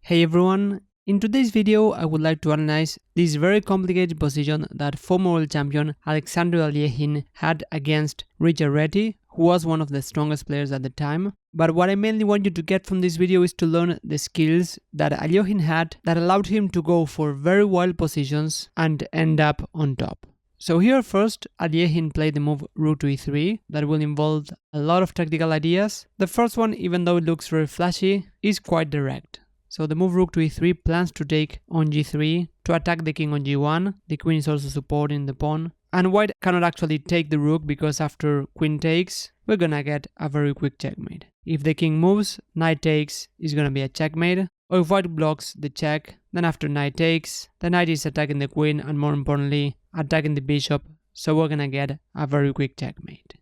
Hey everyone, in today's video I would like to analyze this very complicated position that former world champion Alekhine had against Richard Reti, who was one of the strongest players at the time. But what I mainly want you to get from this video is to learn the skills that Alekhine had that allowed him to go for very wild positions and end up on top. So here first, Alekhine played the move rook to e3 that will involve a lot of tactical ideas. The first one, even though it looks very flashy, is quite direct. So the move rook to e3 plans to take on g3 to attack the king on g1. The queen is also supporting the pawn. And white cannot actually take the rook because after queen takes, we're gonna get a very quick checkmate. If the king moves, knight takes is gonna be a checkmate. Or if white blocks the check, then after knight takes, the knight is attacking the queen and more importantly, attacking the bishop. So we're gonna get a very quick checkmate.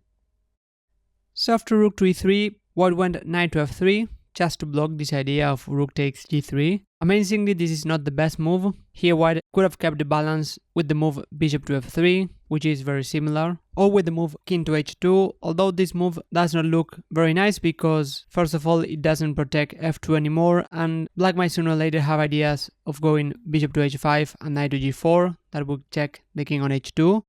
So after rook to e3, white went knight to f3. Just to block this idea of rook takes g3. Amazingly, this is not the best move. Here white could have kept the balance with the move bishop to f3, which is very similar, or with the move king to h2, although this move does not look very nice because first of all it doesn't protect f2 anymore, and black might sooner or later have ideas of going bishop to h5 and knight to g4 that would check the king on h2.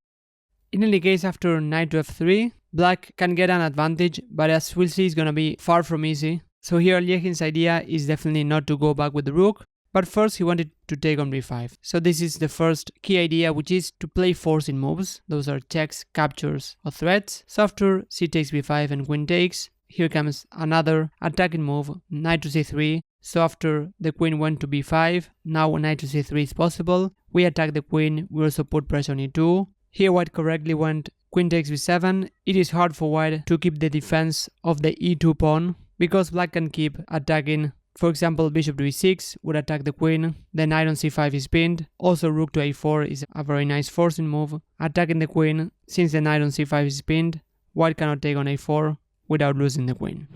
In any case, after knight to f3, black can get an advantage, but as we'll see, it's gonna be far from easy. So here Alekhine's idea is definitely not to go back with the rook, but first he wanted to take on b5. So this is the first key idea, which is to play forcing moves. Those are checks, captures, or threats. So after c takes b5 and queen takes, here comes another attacking move, knight to c3. So after the queen went to b5, now knight to c3 is possible. We attack the queen, we also put pressure on e2. Here white correctly went queen takes b7. It is hard for white to keep the defense of the e2 pawn, because black can keep attacking. For example, bishop to e6 would attack the queen, then knight on c5 is pinned. Also rook to a4 is a very nice forcing move, attacking the queen. Since the knight on c5 is pinned, white cannot take on a4 without losing the queen.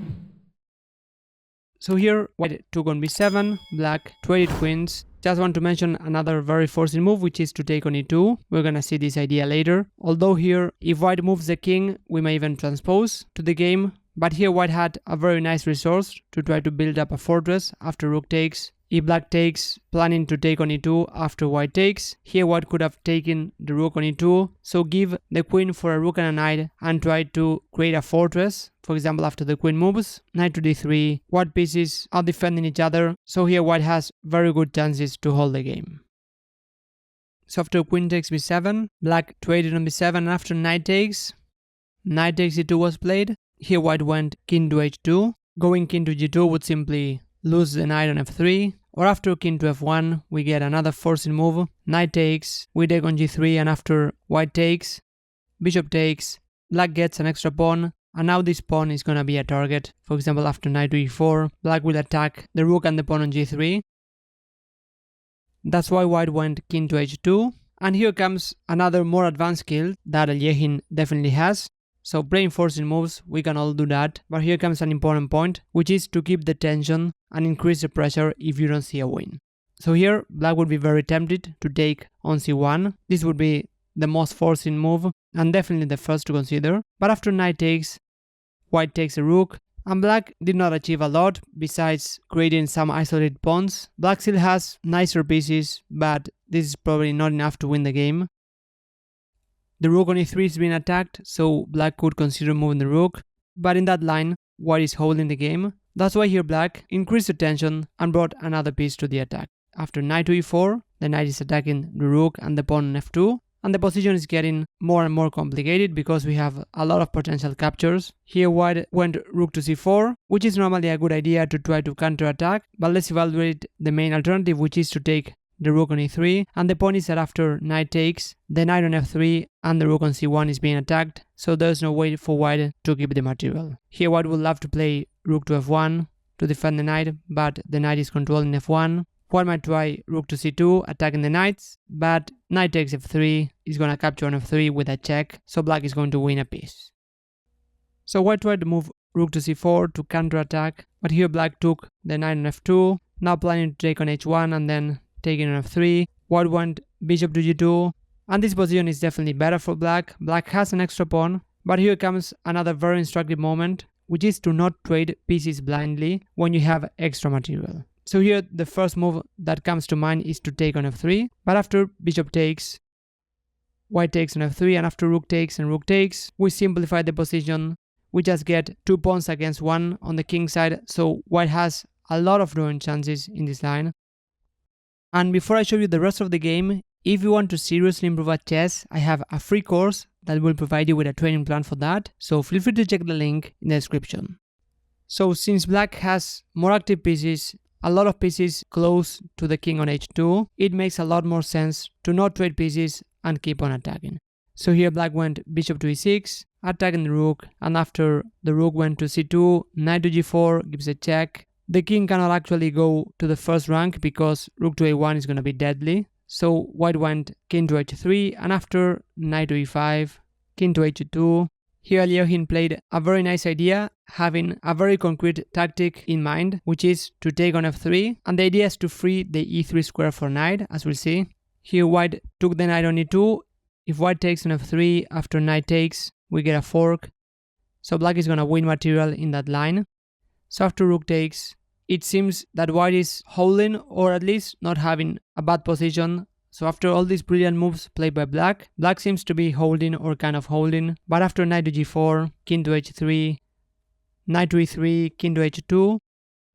So here white took on b7, black traded queens. Just want to mention another very forcing move, which is to take on e2. We're gonna see this idea later. Although here, if white moves the king, we may even transpose to the game. But here white had a very nice resource to try to build up a fortress after rook takes. If black takes, planning to take on e2 after white takes. Here white could have taken the rook on e2, so give the queen for a rook and a knight and try to create a fortress. For example, after the queen moves, knight to d3, white pieces are defending each other, so here white has very good chances to hold the game. So after queen takes b7, black traded on b7 and after knight takes e2 was played. Here white went king to h2. Going king to g2 would simply lose the knight on f3. Or after king to f1, we get another forcing move. Knight takes, we take on g3, and after white takes, bishop takes, black gets an extra pawn, and now this pawn is gonna be a target. For example, after knight to e4, black will attack the rook and the pawn on g3. That's why white went king to h2. And here comes another more advanced skill that Alekhine definitely has. So playing forcing moves, we can all do that, but here comes an important point, which is to keep the tension and increase the pressure if you don't see a win. So here, black would be very tempted to take on c1. This would be the most forcing move, and definitely the first to consider. But after knight takes, white takes a rook, and black did not achieve a lot, besides creating some isolated pawns. Black still has nicer pieces, but this is probably not enough to win the game. The rook on e3 is being attacked, so black could consider moving the rook, but in that line, white is holding the game. That's why here black increased the tension and brought another piece to the attack. After knight to e4, the knight is attacking the rook and the pawn on f2, and the position is getting more and more complicated because we have a lot of potential captures. Here white went rook to c4, which is normally a good idea to try to counterattack, but let's evaluate the main alternative, which is to take the rook on e3, and the point is that after knight takes, the knight on f3 and the rook on c1 is being attacked, so there's no way for white to keep the material. Here white would love to play rook to f1 to defend the knight, but the knight is controlling f1. White might try rook to c2, attacking the knights, but knight takes f3 is gonna capture on f3 with a check, so black is going to win a piece. So white tried to move rook to c4 to counterattack, but here black took the knight on f2, now planning to take on h1 and then taking on f3. White went bishop to g2, and this position is definitely better for black. Black has an extra pawn, but here comes another very instructive moment, which is to not trade pieces blindly when you have extra material. So here the first move that comes to mind is to take on f3, but after bishop takes, white takes on f3, and after rook takes and rook takes, we simplify the position. We just get 2 pawns against 1 on the king side, so white has a lot of drawing chances in this line. And before I show you the rest of the game, if you want to seriously improve at chess, I have a free course that will provide you with a training plan for that, so feel free to check the link in the description. So since black has more active pieces, a lot of pieces close to the king on h2, it makes a lot more sense to not trade pieces and keep on attacking. So here black went bishop to e6, attacking the rook, and after the rook went to c2, knight to g4 gives a check. The king cannot actually go to the first rank because rook to a1 is going to be deadly. So white went king to h3, and after knight to e5, king to h2. Here Alekhine played a very nice idea, having a very concrete tactic in mind, which is to take on f3, and the idea is to free the e3 square for knight, as we'll see. Here white took the knight on e2. If white takes on f3, after knight takes, we get a fork. So black is going to win material in that line. So after rook takes, it seems that white is holding, or at least not having a bad position. So after all these brilliant moves played by black, black seems to be holding or kind of holding. But after knight to g4, king to h3, knight to e3, king to h2,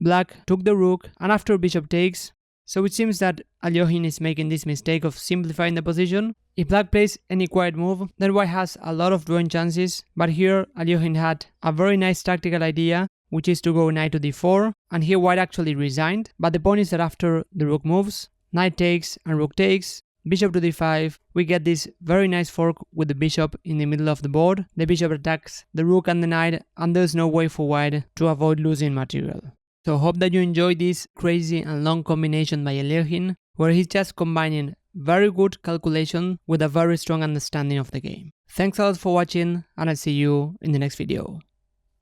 black took the rook, and after bishop takes, so it seems that Alekhine is making this mistake of simplifying the position. If black plays any quiet move, then white has a lot of drawing chances, but here Alekhine had a very nice tactical idea, which is to go knight to d4, and here white actually resigned. But the point is that after the rook moves, knight takes and rook takes, bishop to d5, we get this very nice fork with the bishop in the middle of the board. The bishop attacks the rook and the knight, and there's no way for white to avoid losing material. So hope that you enjoyed this crazy and long combination by Alekhine, where he's just combining very good calculation with a very strong understanding of the game. Thanks a lot for watching, and I'll see you in the next video.